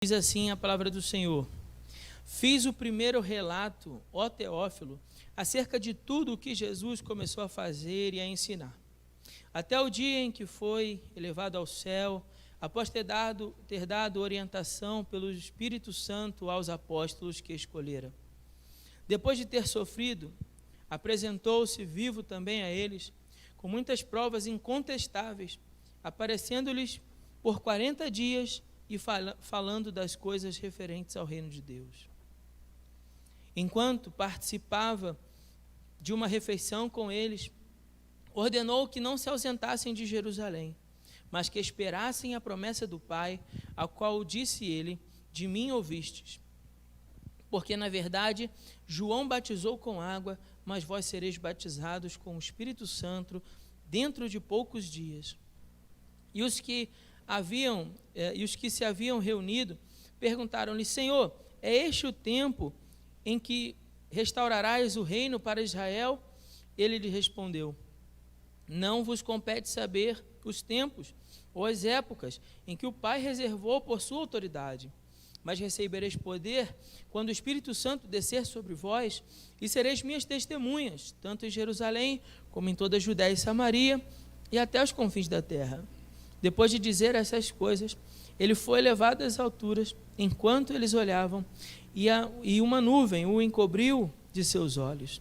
Diz assim a palavra do Senhor: Fiz o primeiro relato, ó Teófilo, acerca de tudo o que Jesus começou a fazer e a ensinar, até o dia em que foi elevado ao céu, após ter dado orientação pelo Espírito Santo aos apóstolos que escolhera. Depois de ter sofrido, apresentou-se vivo também a eles, com muitas provas incontestáveis, aparecendo-lhes por 40 dias e falando das coisas referentes ao reino de Deus. Enquanto participava de uma refeição com eles, ordenou que não se ausentassem de Jerusalém, mas que esperassem a promessa do Pai, a qual disse ele: de mim ouvistes. Porque, na verdade, João batizou com água, mas vós sereis batizados com o Espírito Santo dentro de poucos dias. E os que se haviam reunido perguntaram-lhe: Senhor, é este o tempo em que restaurarás o reino para Israel? Ele lhe respondeu: não vos compete saber os tempos ou as épocas em que o Pai reservou por sua autoridade, mas recebereis poder quando o Espírito Santo descer sobre vós, e sereis minhas testemunhas, tanto em Jerusalém como em toda a Judéia e Samaria e até os confins da terra. Depois de dizer essas coisas, ele foi levado às alturas, enquanto eles olhavam, e uma nuvem o encobriu de seus olhos.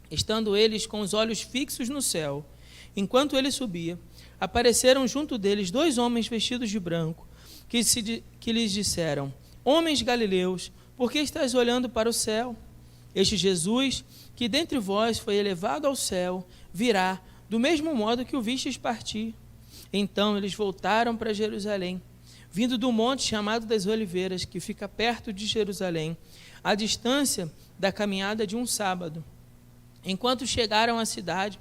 Estando eles com os olhos fixos no céu, enquanto ele subia, apareceram junto deles 2 homens vestidos de branco, que lhes disseram: Homens galileus, por que estáis olhando para o céu? Este Jesus, que dentre vós foi elevado ao céu, virá, do mesmo modo que o vistes partir. Então eles voltaram para Jerusalém, vindo do monte chamado das Oliveiras, que fica perto de Jerusalém, à distância da caminhada de um sábado. Enquanto chegaram à cidade,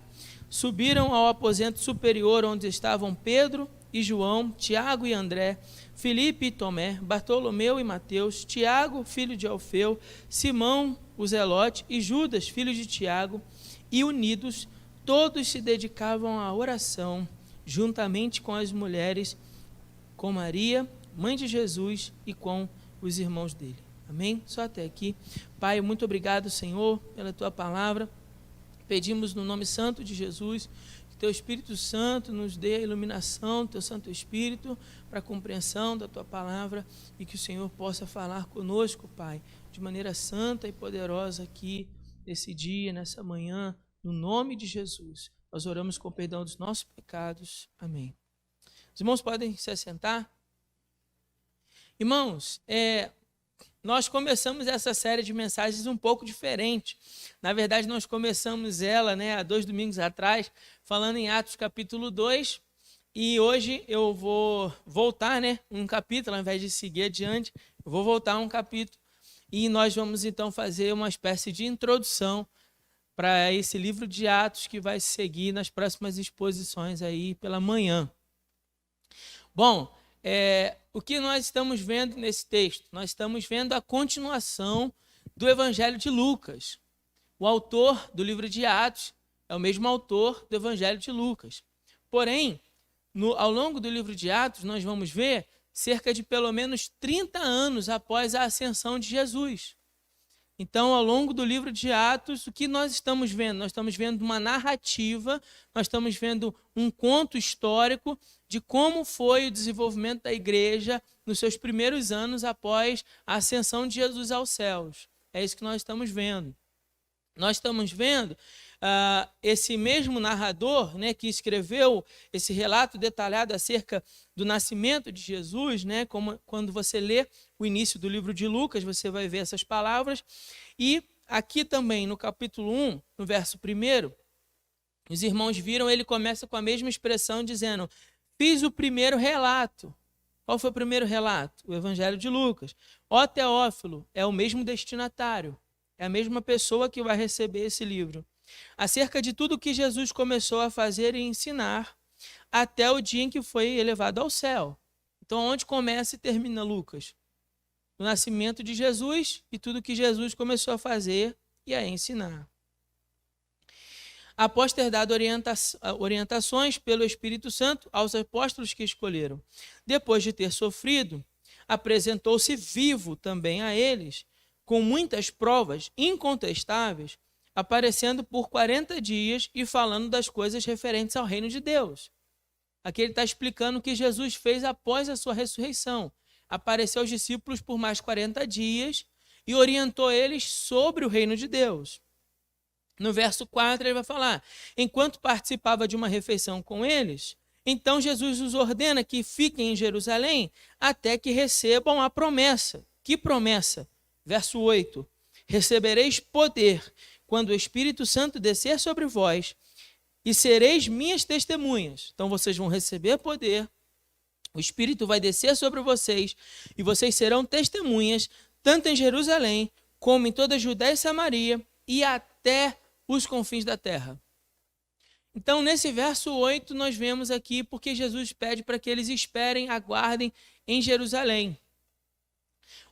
subiram ao aposento superior, onde estavam Pedro e João, Tiago e André, Filipe e Tomé, Bartolomeu e Mateus, Tiago, filho de Alfeu, Simão, o Zelote, e Judas, filho de Tiago, e unidos, todos se dedicavam à oração, juntamente com as mulheres, com Maria, mãe de Jesus, e com os irmãos dele. Amém? Só até aqui. Pai, muito obrigado, Senhor, pela tua palavra. Pedimos no nome santo de Jesus que teu Espírito Santo nos dê a iluminação, teu Santo Espírito, para a compreensão da tua palavra, e que o Senhor possa falar conosco, Pai, de maneira santa e poderosa aqui, nesse dia, nessa manhã, no nome de Jesus. Nós oramos com o perdão dos nossos pecados. Amém. Os irmãos podem se assentar? Irmãos, nós começamos essa série de mensagens um pouco diferente. Na verdade, nós começamos ela, há 2 domingos atrás, falando em Atos capítulo 2, e hoje eu vou voltar, um capítulo, ao invés de seguir adiante, eu vou voltar um capítulo, e nós vamos então fazer uma espécie de introdução para esse livro de Atos que vai seguir nas próximas exposições aí pela manhã. Bom, o que nós estamos vendo nesse texto? Nós estamos vendo a continuação do Evangelho de Lucas. O autor do livro de Atos é o mesmo autor do Evangelho de Lucas. Porém, ao longo do livro de Atos, nós vamos ver cerca de pelo menos 30 anos após a ascensão de Jesus. Então, ao longo do livro de Atos, o que nós estamos vendo? Nós estamos vendo uma narrativa, nós estamos vendo um conto histórico de como foi o desenvolvimento da igreja nos seus primeiros anos após a ascensão de Jesus aos céus. É isso que nós estamos vendo. Nós estamos vendo esse mesmo narrador, que escreveu esse relato detalhado acerca do nascimento de Jesus, como quando você lê o início do livro de Lucas, você vai ver essas palavras. E aqui também, no capítulo 1, no verso 1, os irmãos viram, ele começa com a mesma expressão, dizendo: fiz o primeiro relato. Qual foi o primeiro relato? O Evangelho de Lucas. Ó Teófilo, é o mesmo destinatário, é a mesma pessoa que vai receber esse livro, acerca de tudo que Jesus começou a fazer e ensinar até o dia em que foi elevado ao céu. Então, onde começa e termina Lucas? O nascimento de Jesus e tudo que Jesus começou a fazer e a ensinar. Após ter dado orientações pelo Espírito Santo aos apóstolos que escolheram, depois de ter sofrido, apresentou-se vivo também a eles, com muitas provas incontestáveis, aparecendo por 40 dias e falando das coisas referentes ao reino de Deus. Aqui ele está explicando o que Jesus fez após a sua ressurreição. Apareceu aos discípulos por mais 40 dias e orientou eles sobre o reino de Deus. No verso 4 ele vai falar: enquanto participava de uma refeição com eles, então Jesus os ordena que fiquem em Jerusalém até que recebam a promessa. Que promessa? Verso 8: recebereis poder quando o Espírito Santo descer sobre vós, e sereis minhas testemunhas. Então vocês vão receber poder, o Espírito vai descer sobre vocês, e vocês serão testemunhas, tanto em Jerusalém, como em toda a Judéia e Samaria, e até os confins da terra. Então, nesse verso 8, nós vemos aqui porque Jesus pede para que eles esperem, aguardem em Jerusalém.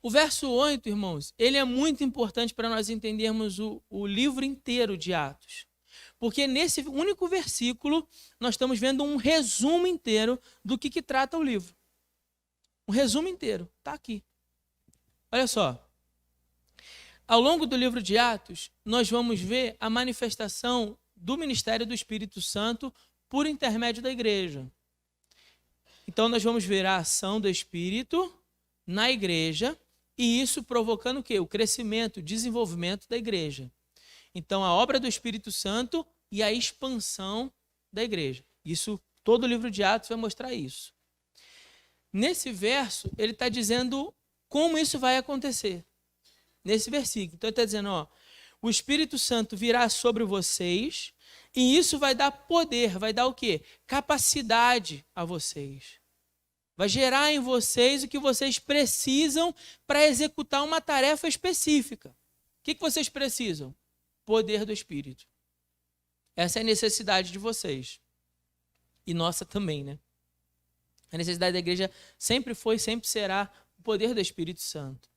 O verso 8, irmãos, ele é muito importante para nós entendermos o livro inteiro de Atos. Porque nesse único versículo, nós estamos vendo um resumo inteiro do que trata o livro. Um resumo inteiro, está aqui. Olha só. Ao longo do livro de Atos, nós vamos ver a manifestação do ministério do Espírito Santo por intermédio da igreja. Então, nós vamos ver a ação do Espírito na igreja, e isso provocando o quê? O crescimento, o desenvolvimento da igreja. Então, a obra do Espírito Santo e a expansão da igreja. Isso, todo o livro de Atos vai mostrar isso. Nesse verso, ele está dizendo como isso vai acontecer. Nesse versículo. Então, ele está dizendo, o Espírito Santo virá sobre vocês, e isso vai dar poder, vai dar o quê? Capacidade a vocês. Vai gerar em vocês o que vocês precisam para executar uma tarefa específica. O que vocês precisam? Poder do Espírito. Essa é a necessidade de vocês. E nossa também, né? A necessidade da igreja sempre foi, sempre será o poder do Espírito Santo.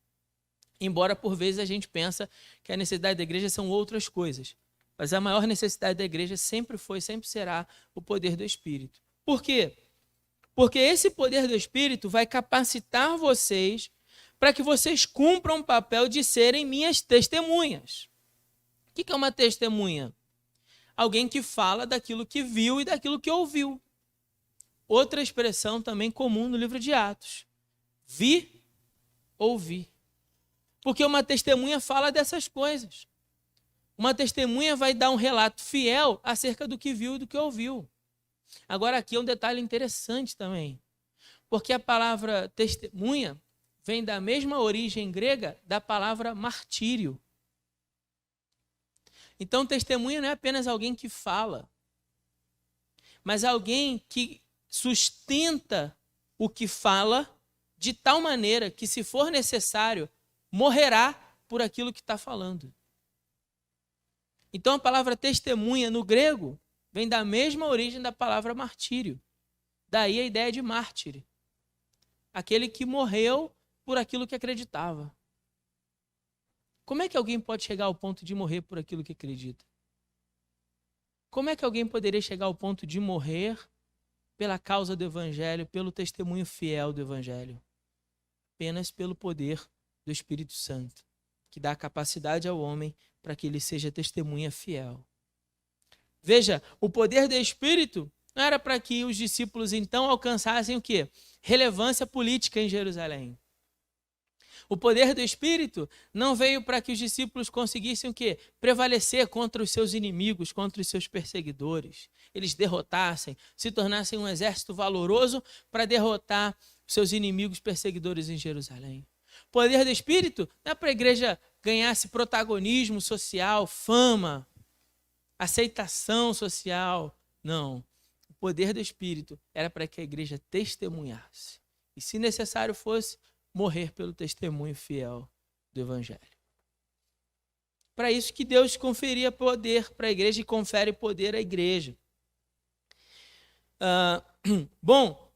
Embora, por vezes, a gente pensa que a necessidade da igreja são outras coisas. Mas a maior necessidade da igreja sempre foi, sempre será o poder do Espírito. Por quê? Porque esse poder do Espírito vai capacitar vocês para que vocês cumpram o papel de serem minhas testemunhas. O que é uma testemunha? Alguém que fala daquilo que viu e daquilo que ouviu. Outra expressão também comum no livro de Atos. Vi, ouvi. Porque uma testemunha fala dessas coisas. Uma testemunha vai dar um relato fiel acerca do que viu e do que ouviu. Agora, aqui é um detalhe interessante também. Porque a palavra testemunha vem da mesma origem grega da palavra martírio. Então, testemunha não é apenas alguém que fala, mas alguém que sustenta o que fala de tal maneira que, se for necessário, morrerá por aquilo que está falando. Então, a palavra testemunha no grego vem da mesma origem da palavra martírio. Daí a ideia de mártir. Aquele que morreu por aquilo que acreditava. Como é que alguém pode chegar ao ponto de morrer por aquilo que acredita? Como é que alguém poderia chegar ao ponto de morrer pela causa do Evangelho, pelo testemunho fiel do Evangelho? Apenas pelo poder do Espírito Santo, que dá capacidade ao homem para que ele seja testemunha fiel. Veja, o poder do Espírito não era para que os discípulos então alcançassem o quê? Relevância política em Jerusalém. O poder do Espírito não veio para que os discípulos conseguissem o quê? Prevalecer contra os seus inimigos, contra os seus perseguidores. Eles derrotassem, se tornassem um exército valoroso para derrotar os seus inimigos perseguidores em Jerusalém. O poder do Espírito não é para a igreja ganhasse protagonismo social, fama, aceitação social. Não. O poder do Espírito era para que a igreja testemunhasse. E, se necessário fosse, morrer pelo testemunho fiel do Evangelho. Para isso que Deus conferia poder para a igreja e confere poder à igreja. Bom,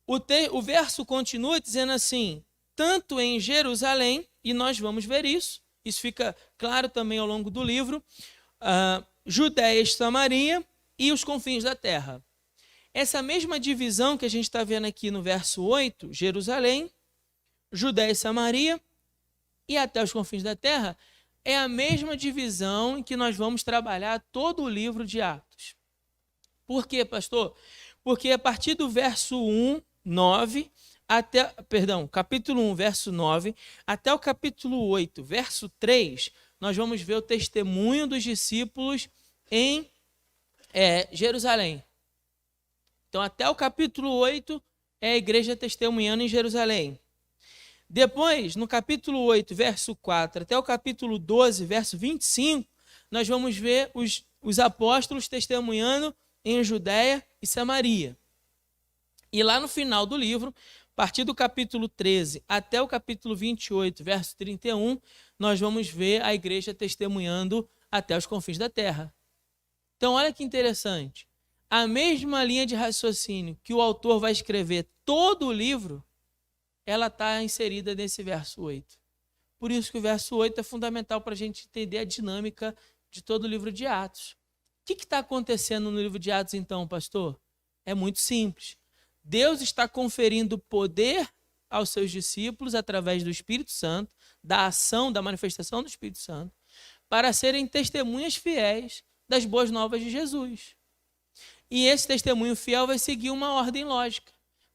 o verso continua dizendo assim, tanto em Jerusalém, e nós vamos ver isso fica claro também ao longo do livro, Judéia e Samaria e os confins da terra. Essa mesma divisão que a gente está vendo aqui no verso 8, Jerusalém, Judéia e Samaria e até os confins da terra, é a mesma divisão em que nós vamos trabalhar todo o livro de Atos. Por quê, pastor? Porque a partir do verso 1, 9, capítulo 1, verso 9, até o capítulo 8, verso 3, nós vamos ver o testemunho dos discípulos em Jerusalém. Então, até o capítulo 8 é a igreja testemunhando em Jerusalém. Depois, no capítulo 8, verso 4, até o capítulo 12, verso 25, nós vamos ver os apóstolos testemunhando em Judéia e Samaria. E lá no final do livro, a partir do capítulo 13 até o capítulo 28, verso 31, nós vamos ver a igreja testemunhando até os confins da terra. Então, olha que interessante. A mesma linha de raciocínio que o autor vai escrever todo o livro, ela está inserida nesse verso 8. Por isso que o verso 8 é fundamental para a gente entender a dinâmica de todo o livro de Atos. O que está acontecendo no livro de Atos, então, pastor? É muito simples. Deus está conferindo poder aos seus discípulos através do Espírito Santo, da ação, da manifestação do Espírito Santo, para serem testemunhas fiéis das boas novas de Jesus. E esse testemunho fiel vai seguir uma ordem lógica.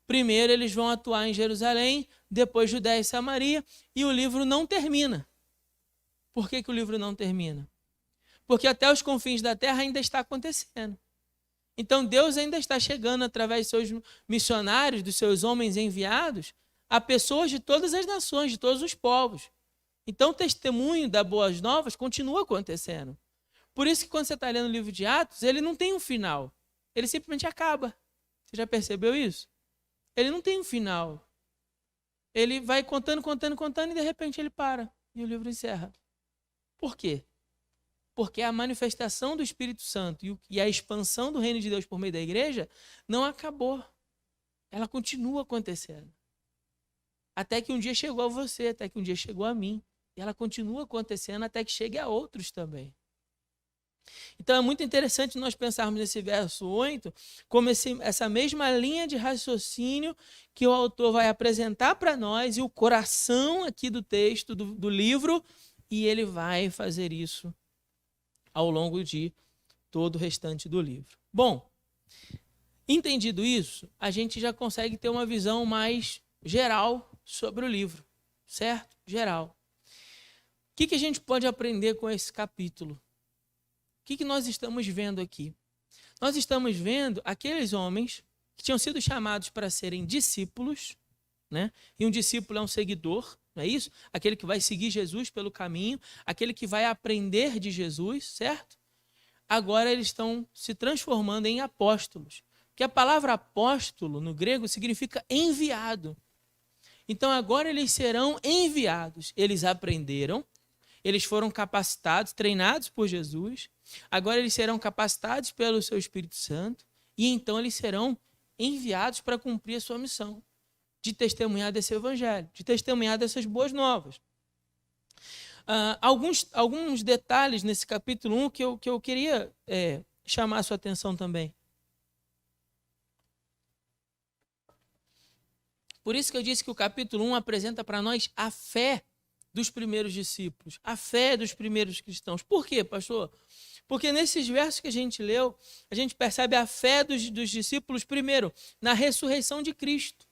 Primeiro eles vão atuar em Jerusalém, depois Judéia e Samaria, e o livro não termina. Por que o livro não termina? Porque até os confins da terra ainda está acontecendo. Então Deus ainda está chegando através dos seus missionários, dos seus homens enviados, a pessoas de todas as nações, de todos os povos. Então o testemunho das boas novas continua acontecendo. Por isso que quando você está lendo o livro de Atos, ele não tem um final. Ele simplesmente acaba. Você já percebeu isso? Ele não tem um final. Ele vai contando, e de repente ele para. E o livro encerra. Por quê? Porque a manifestação do Espírito Santo e a expansão do reino de Deus por meio da igreja não acabou. Ela continua acontecendo. Até que um dia chegou a você, até que um dia chegou a mim. E ela continua acontecendo até que chegue a outros também. Então é muito interessante nós pensarmos nesse verso 8 como essa mesma linha de raciocínio que o autor vai apresentar para nós e o coração aqui do texto, do livro, e ele vai fazer isso ao longo de todo o restante do livro. Bom, entendido isso, a gente já consegue ter uma visão mais geral sobre o livro, certo? Geral. O que a gente pode aprender com esse capítulo? O que nós estamos vendo aqui? Nós estamos vendo aqueles homens que tinham sido chamados para serem discípulos, né? E um discípulo é um seguidor, não é isso? Aquele que vai seguir Jesus pelo caminho, aquele que vai aprender de Jesus, certo? Agora eles estão se transformando em apóstolos. Porque a palavra apóstolo, no grego, significa enviado. Então agora eles serão enviados. Eles aprenderam, eles foram capacitados, treinados por Jesus. Agora eles serão capacitados pelo seu Espírito Santo e então eles serão enviados para cumprir a sua missão de testemunhar desse evangelho, de testemunhar dessas boas novas. Alguns detalhes nesse capítulo 1 que eu queria chamar a sua atenção também. Por isso que eu disse que o capítulo 1 apresenta para nós a fé dos primeiros discípulos, a fé dos primeiros cristãos. Por quê, pastor? Porque nesses versos que a gente leu, a gente percebe a fé dos discípulos, primeiro, na ressurreição de Cristo.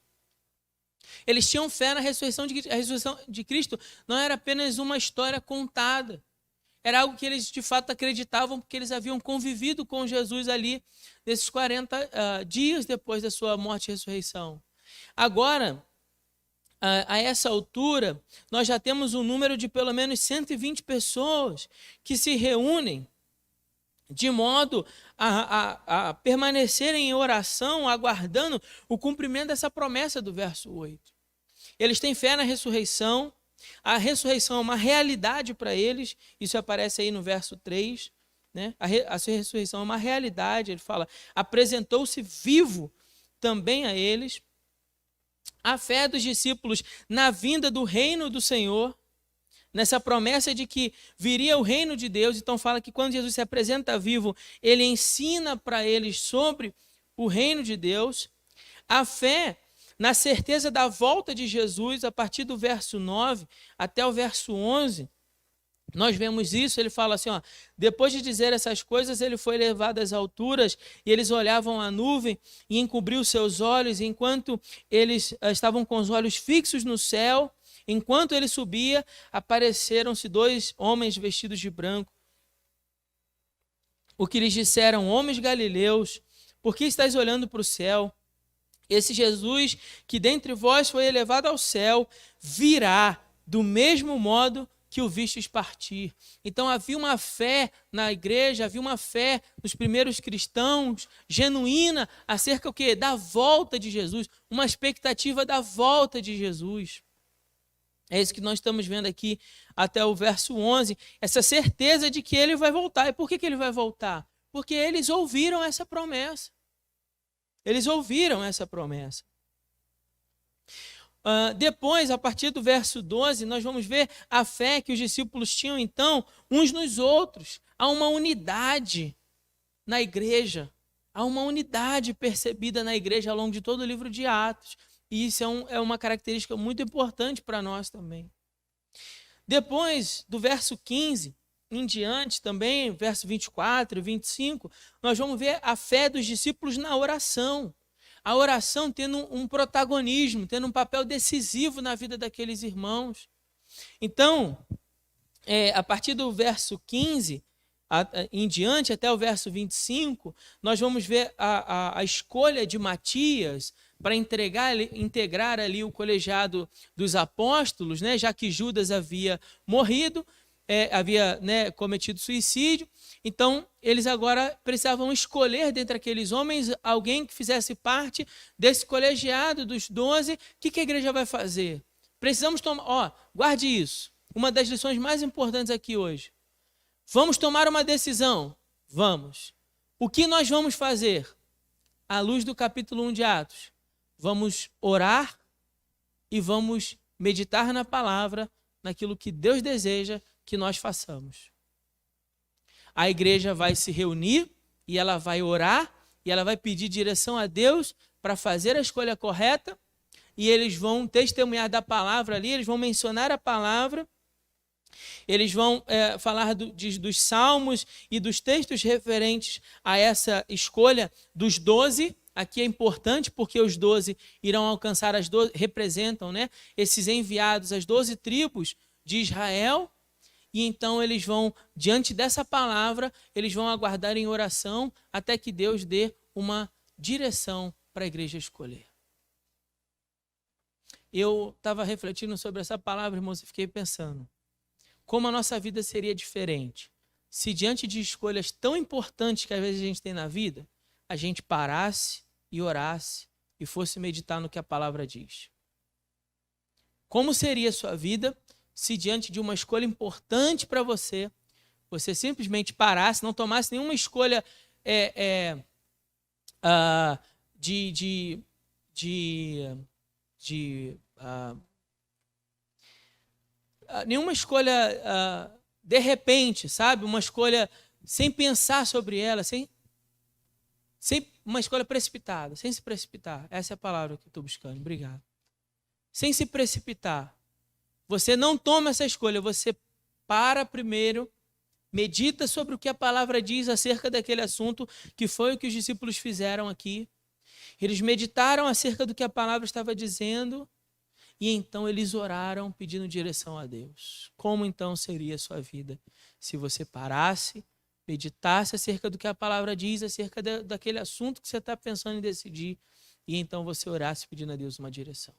Eles tinham fé na ressurreição de Cristo. A ressurreição de Cristo não era apenas uma história contada. Era algo que eles de fato acreditavam, porque eles haviam convivido com Jesus ali, nesses 40 dias depois da sua morte e ressurreição. Agora, a essa altura, nós já temos um número de pelo menos 120 pessoas que se reúnem de modo a permanecerem em oração, aguardando o cumprimento dessa promessa do verso 8. Eles têm fé na ressurreição, a ressurreição é uma realidade para eles, isso aparece aí no verso 3, né? A ressurreição é uma realidade, ele fala, apresentou-se vivo também a eles. A fé dos discípulos na vinda do reino do Senhor, nessa promessa de que viria o reino de Deus. Então fala que quando Jesus se apresenta vivo, ele ensina para eles sobre o reino de Deus. A fé na certeza da volta de Jesus, a partir do verso 9 até o verso 11, nós vemos isso. Ele fala assim, ó, depois de dizer essas coisas, ele foi levado às alturas, e eles olhavam a nuvem e encobriu seus olhos, e enquanto eles estavam com os olhos fixos no céu, enquanto ele subia, apareceram-se 2 homens vestidos de branco, o que lhes disseram: homens galileus, por que estáis olhando para o céu? Esse Jesus que dentre vós foi elevado ao céu, virá do mesmo modo que o vistes partir. Então havia uma fé na igreja, havia uma fé nos primeiros cristãos, genuína, acerca o quê? Da volta de Jesus, uma expectativa da volta de Jesus. É isso que nós estamos vendo aqui até o verso 11, essa certeza de que ele vai voltar. E por que ele vai voltar? Porque eles ouviram essa promessa. Eles ouviram essa promessa. Depois, a partir do verso 12, nós vamos ver a fé que os discípulos tinham, então, uns nos outros. Há uma unidade na igreja. Há uma unidade percebida na igreja ao longo de todo o livro de Atos. E isso é uma característica muito importante para nós também. Depois do verso 15 em diante, também, verso 24 e 25, nós vamos ver a fé dos discípulos na oração. A oração tendo um protagonismo, tendo um papel decisivo na vida daqueles irmãos. Então, a partir do verso 15 em diante, até o verso 25, nós vamos ver a escolha de Matias para integrar ali o colegiado dos apóstolos, né, já que Judas havia morrido, havia, né, cometido suicídio. Então, eles agora precisavam escolher dentre aqueles homens alguém que fizesse parte desse colegiado dos 12. O que a igreja vai fazer? Precisamos tomar, guarde isso, uma das lições mais importantes aqui hoje. Vamos tomar uma decisão? Vamos. O que nós vamos fazer? À luz do capítulo 1 de Atos, vamos orar e vamos meditar na palavra, naquilo que Deus deseja que nós façamos. A igreja vai se reunir e ela vai orar e ela vai pedir direção a Deus para fazer a escolha correta, e eles vão testemunhar da palavra ali, eles vão mencionar a palavra, eles vão falar dos salmos e dos textos referentes a essa escolha dos 12. Aqui é importante porque os 12 irão alcançar as 12, representam, né, esses enviados, as 12 tribos de Israel. E então eles vão, diante dessa palavra, eles vão aguardar em oração até que Deus dê uma direção para a igreja escolher. Eu estava refletindo sobre essa palavra, irmãos, e fiquei pensando como a nossa vida seria diferente se, diante de escolhas tão importantes que às vezes a gente tem na vida, a gente parasse e orasse e fosse meditar no que a palavra diz. Como seria a sua vida se, diante de uma escolha importante para você, você simplesmente parasse, não tomasse nenhuma escolha nenhuma escolha de repente, sabe? Uma escolha sem pensar sobre ela, sem uma escolha precipitada, sem se precipitar. Essa é a palavra que eu estou buscando. Obrigado. Sem se precipitar. Você não toma essa escolha, você para primeiro, medita sobre o que a palavra diz acerca daquele assunto, que foi o que os discípulos fizeram aqui. Eles meditaram acerca do que a palavra estava dizendo, e então eles oraram pedindo direção a Deus. Como então seria a sua vida se você parasse, meditasse acerca do que a palavra diz, acerca daquele assunto que você está pensando em decidir, e então você orasse pedindo a Deus uma direção?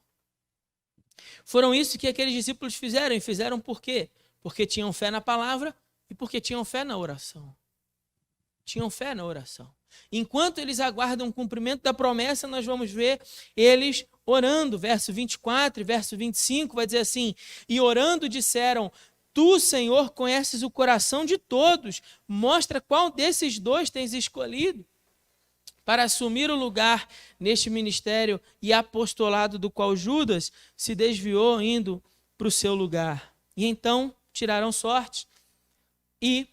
Foram isso que aqueles discípulos fizeram, e fizeram por quê? Porque tinham fé na palavra e porque tinham fé na oração. Tinham fé na oração. Enquanto eles aguardam o cumprimento da promessa, nós vamos ver eles orando. Verso 24 e verso 25 vai dizer assim: e orando disseram: tu, Senhor, conheces o coração de todos, mostra qual desses 2 tens escolhido para assumir o lugar neste ministério e apostolado do qual Judas se desviou indo para o seu lugar. E então tiraram sorte, e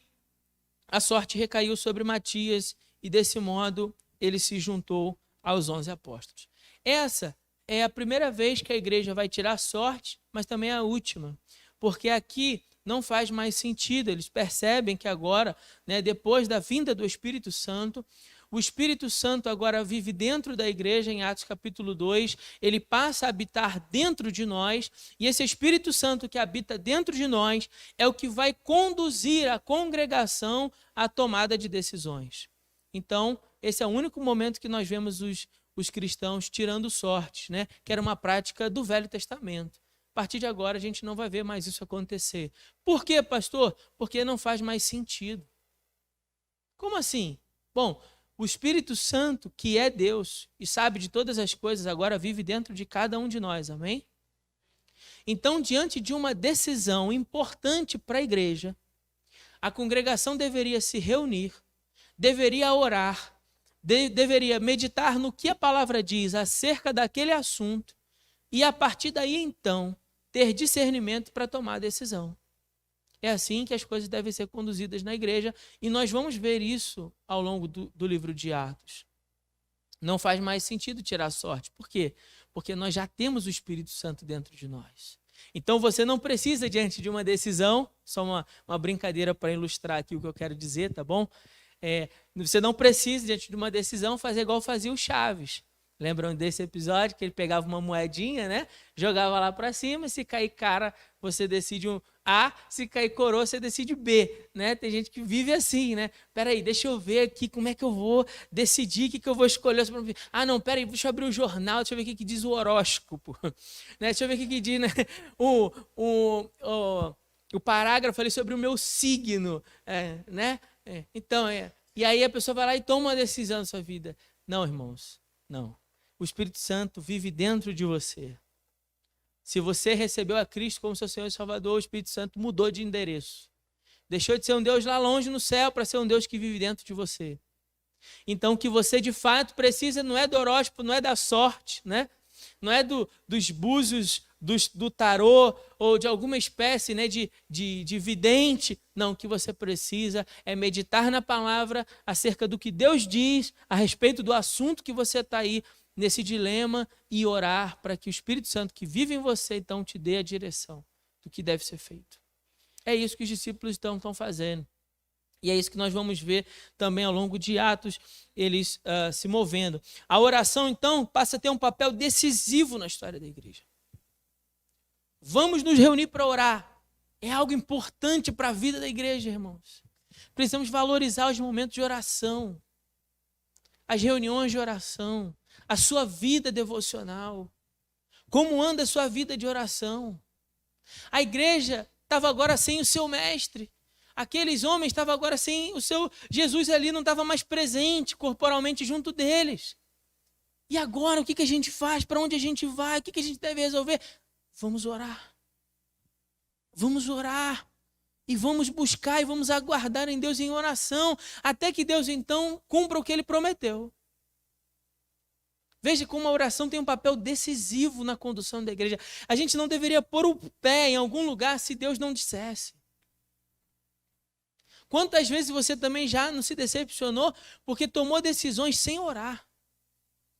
a sorte recaiu sobre Matias, e desse modo ele se juntou aos 11 apóstolos. Essa é a primeira vez que a igreja vai tirar sorte, mas também é a última. Porque aqui não faz mais sentido. Eles percebem que agora, né, depois da vinda do Espírito Santo, o Espírito Santo agora vive dentro da igreja, em Atos capítulo 2, ele passa a habitar dentro de nós, e esse Espírito Santo que habita dentro de nós é o que vai conduzir a congregação à tomada de decisões. Então, esse é o único momento que nós vemos os cristãos tirando sorte, né? Que era uma prática do Velho Testamento. A partir de agora, a gente não vai ver mais isso acontecer. Por quê, pastor? Porque não faz mais sentido. Como assim? Bom, o Espírito Santo, que é Deus e sabe de todas as coisas, agora vive dentro de cada um de nós, amém? Então, diante de uma decisão importante para a igreja, a congregação deveria se reunir, deveria orar, deveria meditar no que a palavra diz acerca daquele assunto e, a partir daí, então, ter discernimento para tomar a decisão. É assim que as coisas devem ser conduzidas na igreja, e nós vamos ver isso ao longo do livro de Atos. Não faz mais sentido tirar sorte. Por quê? Porque nós já temos o Espírito Santo dentro de nós. Então você não precisa, diante de uma decisão, só uma brincadeira para ilustrar aqui o que eu quero dizer, tá bom? Você não precisa, diante de uma decisão, fazer igual fazia o Chaves. Lembram desse episódio que ele pegava uma moedinha, né? Jogava lá para cima, se cair cara, você decide um A, se cair coroa, você decide B, né? Tem gente que vive assim, né? Peraí, deixa eu ver aqui como é que eu vou decidir o que eu vou escolher. Ah, não, peraí, deixa eu abrir o jornal, deixa eu ver o que diz o horóscopo. Né? Deixa eu ver o que diz, né? O parágrafo ali sobre o meu signo, né? Então, e aí a pessoa vai lá e toma uma decisão na sua vida. Não, irmãos, não. O Espírito Santo vive dentro de você. Se você recebeu a Cristo como seu Senhor e Salvador, o Espírito Santo mudou de endereço. Deixou de ser um Deus lá longe no céu para ser um Deus que vive dentro de você. Então, o que você de fato precisa não é do horóscopo, não é da sorte, né? Não é dos búzios, do tarô ou de alguma espécie, né, de vidente. Não, o que você precisa é meditar na palavra acerca do que Deus diz a respeito do assunto que você está aí nesse dilema e orar para que o Espírito Santo que vive em você, então, te dê a direção do que deve ser feito. É isso que os discípulos estão fazendo. E é isso que nós vamos ver também ao longo de Atos, eles se movendo. A oração, então, passa a ter um papel decisivo na história da igreja. Vamos nos reunir para orar. É algo importante para a vida da igreja, irmãos. Precisamos valorizar os momentos de oração, as reuniões de oração, a sua vida devocional. Como anda a sua vida de oração? A igreja estava agora sem o seu mestre. Aqueles homens estavam agora sem o seu Jesus ali, não estava mais presente corporalmente junto deles. E agora o que a gente faz? Para onde a gente vai? O que a gente deve resolver? Vamos orar. Vamos orar. E vamos buscar e vamos aguardar em Deus em oração, até que Deus então cumpra o que Ele prometeu. Veja como a oração tem um papel decisivo na condução da igreja. A gente não deveria pôr o pé em algum lugar se Deus não dissesse. Quantas vezes você também já não se decepcionou porque tomou decisões sem orar,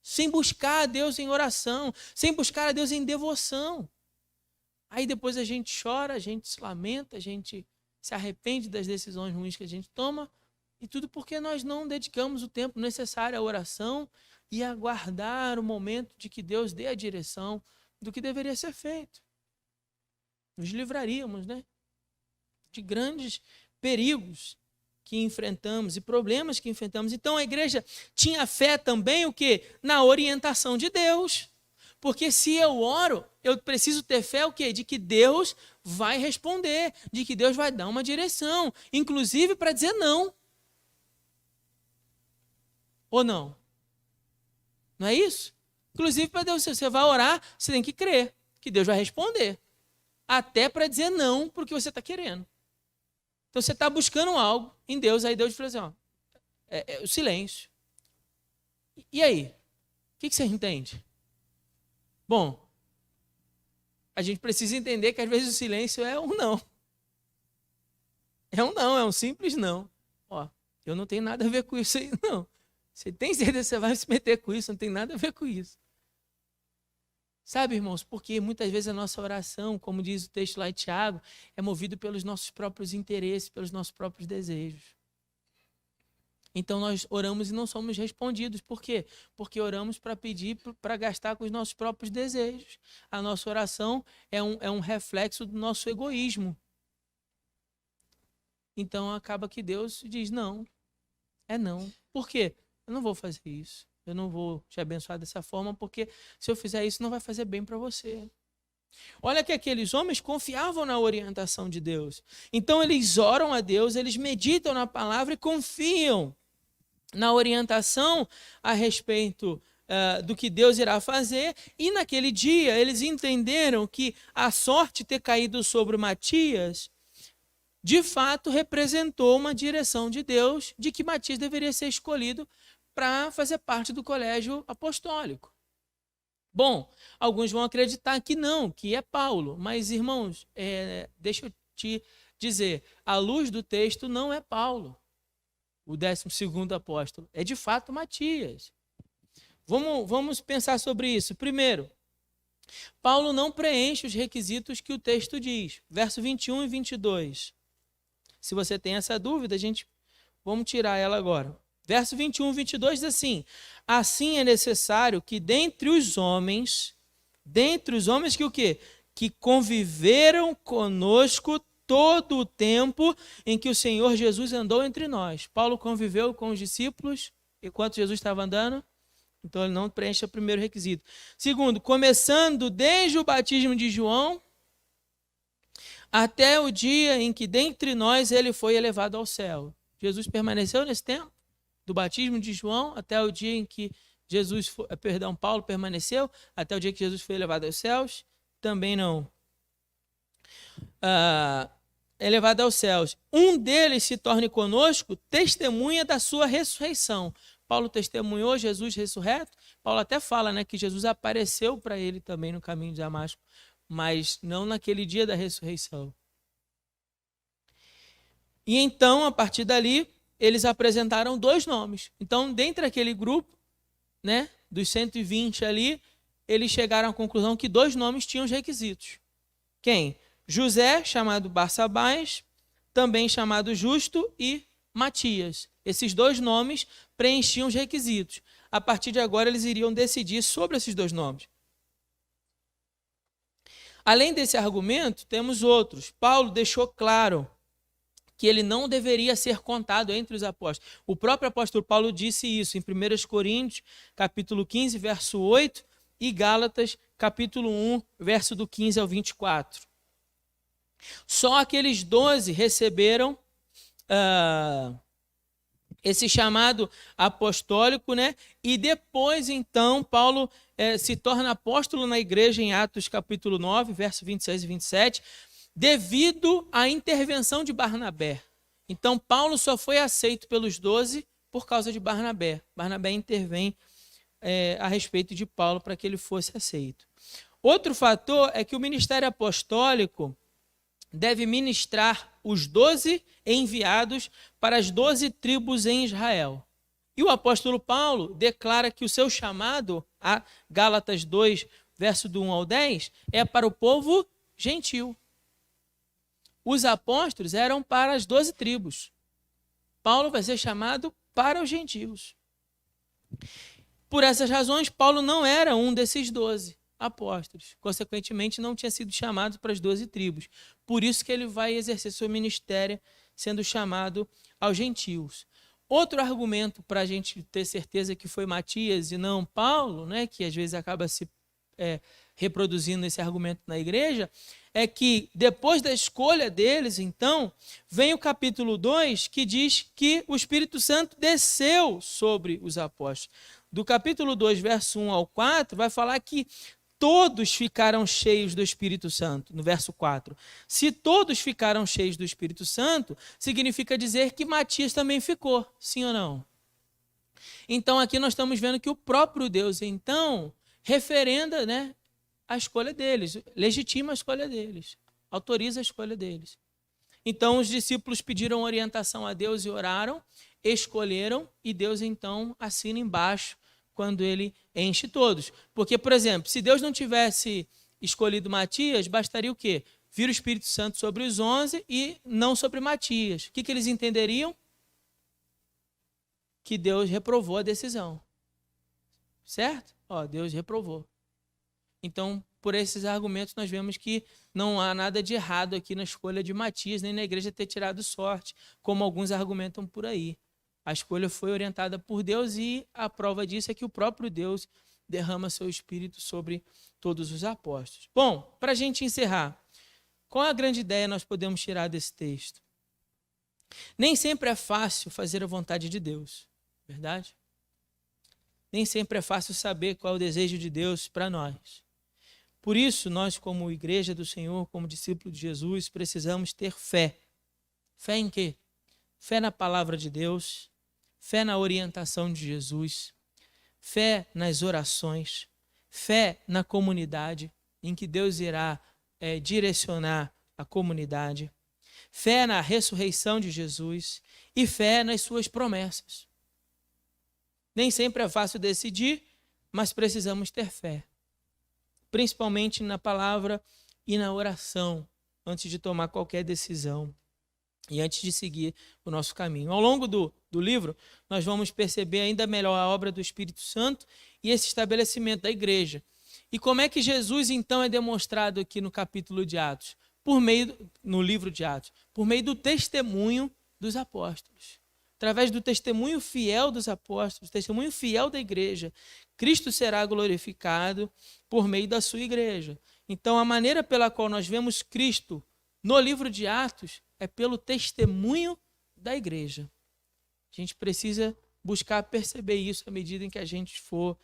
sem buscar a Deus em oração, sem buscar a Deus em devoção? Aí depois a gente chora, a gente se lamenta, a gente se arrepende das decisões ruins que a gente toma, e tudo porque nós não dedicamos o tempo necessário à oração e aguardar o momento de que Deus dê a direção do que deveria ser feito. Nos livraríamos, né, de grandes perigos que enfrentamos e problemas que enfrentamos. Então a igreja tinha fé também o quê? Na orientação de Deus. Porque se eu oro, eu preciso ter fé o quê? De que Deus vai responder, de que Deus vai dar uma direção, inclusive para dizer não. Ou não? Não é isso? Inclusive para Deus, se você vai orar, você tem que crer que Deus vai responder. Até para dizer não para o que você está querendo. Então você está buscando algo em Deus, aí Deus fala assim, ó, o silêncio. E aí? O que você entende? Bom, a gente precisa entender que às vezes o silêncio é um não. É um não, é um simples não. Ó, eu não tenho nada a ver com isso aí, não. Você tem certeza que você vai se meter com isso? Não tem nada a ver com isso. Sabe, irmãos, porque muitas vezes a nossa oração, como diz o texto lá de Tiago, é movido pelos nossos próprios interesses, pelos nossos próprios desejos. Então nós oramos e não somos respondidos. Por quê? Porque oramos para pedir, para gastar com os nossos próprios desejos. A nossa oração é um reflexo do nosso egoísmo. Então acaba que Deus diz não, é não. Por quê? Eu não vou fazer isso. Eu não vou te abençoar dessa forma, porque se eu fizer isso não vai fazer bem para você. Olha que aqueles homens confiavam na orientação de Deus. Então eles oram a Deus, eles meditam na palavra e confiam na orientação a respeito do que Deus irá fazer. E naquele dia eles entenderam que a sorte ter caído sobre Matias, de fato representou uma direção de Deus de que Matias deveria ser escolhido para fazer parte do colégio apostólico. Bom, alguns vão acreditar que não, que é Paulo. Mas, irmãos, deixa eu te dizer, à luz do texto não é Paulo, o 12º apóstolo. É de fato Matias. Vamos pensar sobre isso. Primeiro, Paulo não preenche os requisitos que o texto diz. Verso 21 e 22. Se você tem essa dúvida, vamos tirar ela agora. Verso 21 e 22 diz assim: assim é necessário que dentre os homens que o quê? Que conviveram conosco todo o tempo em que o Senhor Jesus andou entre nós. Paulo conviveu com os discípulos enquanto Jesus estava andando, então ele não preenche o primeiro requisito. Segundo, começando desde o batismo de João até o dia em que dentre nós ele foi elevado ao céu. Jesus permaneceu nesse tempo? Do batismo de João até o dia em que Paulo permaneceu, até o dia que Jesus foi elevado aos céus? Também não. Elevado aos céus. Um deles se torne conosco testemunha da sua ressurreição. Paulo testemunhou Jesus ressurreto. Paulo até fala, né, que Jesus apareceu para ele também no caminho de Damasco, mas não naquele dia da ressurreição. E então, a partir dali, eles apresentaram 2 nomes. Então, dentre aquele grupo, né, dos 120 ali, eles chegaram à conclusão que 2 nomes tinham os requisitos. Quem? José, chamado Barsabás, também chamado Justo, e Matias. Esses 2 nomes preenchiam os requisitos. A partir de agora, eles iriam decidir sobre esses 2 nomes. Além desse argumento, temos outros. Paulo deixou claro que ele não deveria ser contado entre os apóstolos. O próprio apóstolo Paulo disse isso em 1 Coríntios, capítulo 15, verso 8, e Gálatas, capítulo 1, verso do 15 ao 24. Só aqueles 12 receberam esse chamado apostólico, né? E depois, então, Paulo se torna apóstolo na igreja em Atos, capítulo 9, verso 26 e 27, devido à intervenção de Barnabé. Então, Paulo só foi aceito pelos 12 por causa de Barnabé. Barnabé intervém a respeito de Paulo para que ele fosse aceito. Outro fator é que o ministério apostólico deve ministrar os 12 enviados para as 12 tribos em Israel. E o apóstolo Paulo declara que o seu chamado, a Gálatas 2, verso do 1 ao 10, é para o povo gentil. Os apóstolos eram para as 12 tribos. Paulo vai ser chamado para os gentios. Por essas razões, Paulo não era um desses 12 apóstolos. Consequentemente, não tinha sido chamado para as 12 tribos. Por isso que ele vai exercer seu ministério sendo chamado aos gentios. Outro argumento para a gente ter certeza que foi Matias e não Paulo, né, que às vezes acaba se reproduzindo esse argumento na igreja, é que depois da escolha deles, então, vem o capítulo 2, que diz que o Espírito Santo desceu sobre os apóstolos. Do capítulo 2, verso 1 ao 4, vai falar que todos ficaram cheios do Espírito Santo, no verso 4. Se todos ficaram cheios do Espírito Santo, significa dizer que Matias também ficou, sim ou não? Então, aqui nós estamos vendo que o próprio Deus, então, referenda, né, a escolha deles, legitima a escolha deles, autoriza a escolha deles. Então, os discípulos pediram orientação a Deus e oraram, escolheram, e Deus, então, assina embaixo quando ele enche todos. Porque, por exemplo, se Deus não tivesse escolhido Matias, bastaria o quê? Vir o Espírito Santo sobre os 11 e não sobre Matias. O que eles entenderiam? Que Deus reprovou a decisão. Certo? Deus reprovou. Então, por esses argumentos, nós vemos que não há nada de errado aqui na escolha de Matias, nem na igreja ter tirado sorte, como alguns argumentam por aí. A escolha foi orientada por Deus e a prova disso é que o próprio Deus derrama seu Espírito sobre todos os apóstolos. Bom, para a gente encerrar, qual a grande ideia nós podemos tirar desse texto? Nem sempre é fácil fazer a vontade de Deus, verdade? Nem sempre é fácil saber qual é o desejo de Deus para nós. Por isso, nós, como igreja do Senhor, como discípulo de Jesus, precisamos ter fé. Fé em quê? Fé na palavra de Deus, fé na orientação de Jesus, fé nas orações, fé na comunidade, em que Deus irá direcionar a comunidade, fé na ressurreição de Jesus e fé nas suas promessas. Nem sempre é fácil decidir, mas precisamos ter fé, principalmente na palavra e na oração, antes de tomar qualquer decisão e antes de seguir o nosso caminho. Ao longo do livro, nós vamos perceber ainda melhor a obra do Espírito Santo e esse estabelecimento da igreja. E como é que Jesus, então, é demonstrado aqui no capítulo de Atos? No livro de Atos, por meio do testemunho dos apóstolos. Através do testemunho fiel dos apóstolos, testemunho fiel da igreja, Cristo será glorificado por meio da sua igreja. Então, a maneira pela qual nós vemos Cristo no livro de Atos é pelo testemunho da igreja. A gente precisa buscar perceber isso à medida em que a gente for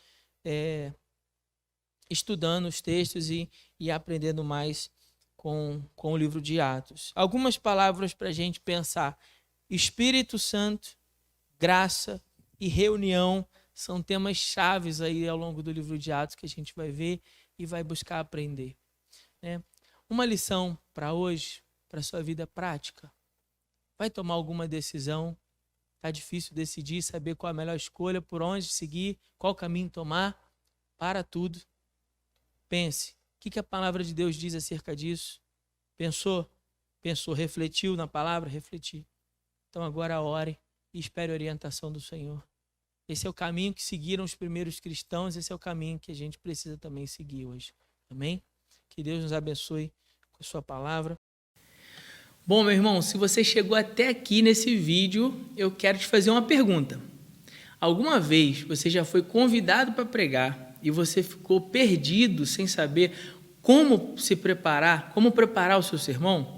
estudando os textos e aprendendo mais com o livro de Atos. Algumas palavras para a gente pensar. Espírito Santo, graça e reunião são temas chaves aí ao longo do livro de Atos que a gente vai ver e vai buscar aprender. Uma lição para hoje, para a sua vida prática. Vai tomar alguma decisão? Está difícil decidir, saber qual a melhor escolha, por onde seguir, qual caminho tomar? Para tudo. Pense. O que a palavra de Deus diz acerca disso? Pensou? Refletiu na palavra? Refletir. Então agora ore e espere a orientação do Senhor. Esse é o caminho que seguiram os primeiros cristãos, esse é o caminho que a gente precisa também seguir hoje. Amém? Que Deus nos abençoe com a sua palavra. Bom, meu irmão, se você chegou até aqui nesse vídeo, eu quero te fazer uma pergunta. Alguma vez você já foi convidado para pregar e você ficou perdido sem saber como se preparar, como preparar o seu sermão?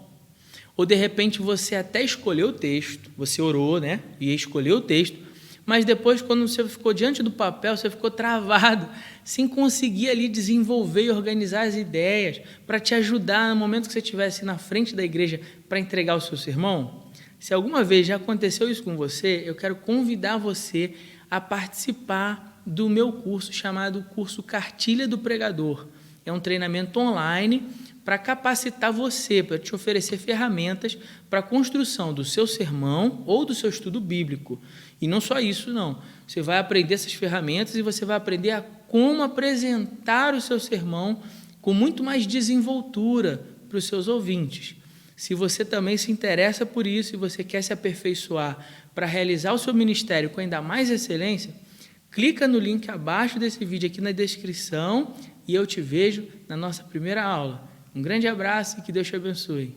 Ou de repente você até escolheu o texto, você orou, e escolheu o texto, mas depois quando você ficou diante do papel, você ficou travado, sem conseguir ali desenvolver e organizar as ideias para te ajudar no momento que você estivesse na frente da igreja para entregar o seu sermão? Se alguma vez já aconteceu isso com você, eu quero convidar você a participar do meu curso chamado Curso Cartilha do Pregador. É um treinamento online para capacitar você, para te oferecer ferramentas para a construção do seu sermão ou do seu estudo bíblico. E não só isso, não. Você vai aprender essas ferramentas e você vai aprender a como apresentar o seu sermão com muito mais desenvoltura para os seus ouvintes. Se você também se interessa por isso e você quer se aperfeiçoar para realizar o seu ministério com ainda mais excelência, clica no link abaixo desse vídeo aqui na descrição e eu te vejo na nossa primeira aula. Um grande abraço e que Deus te abençoe.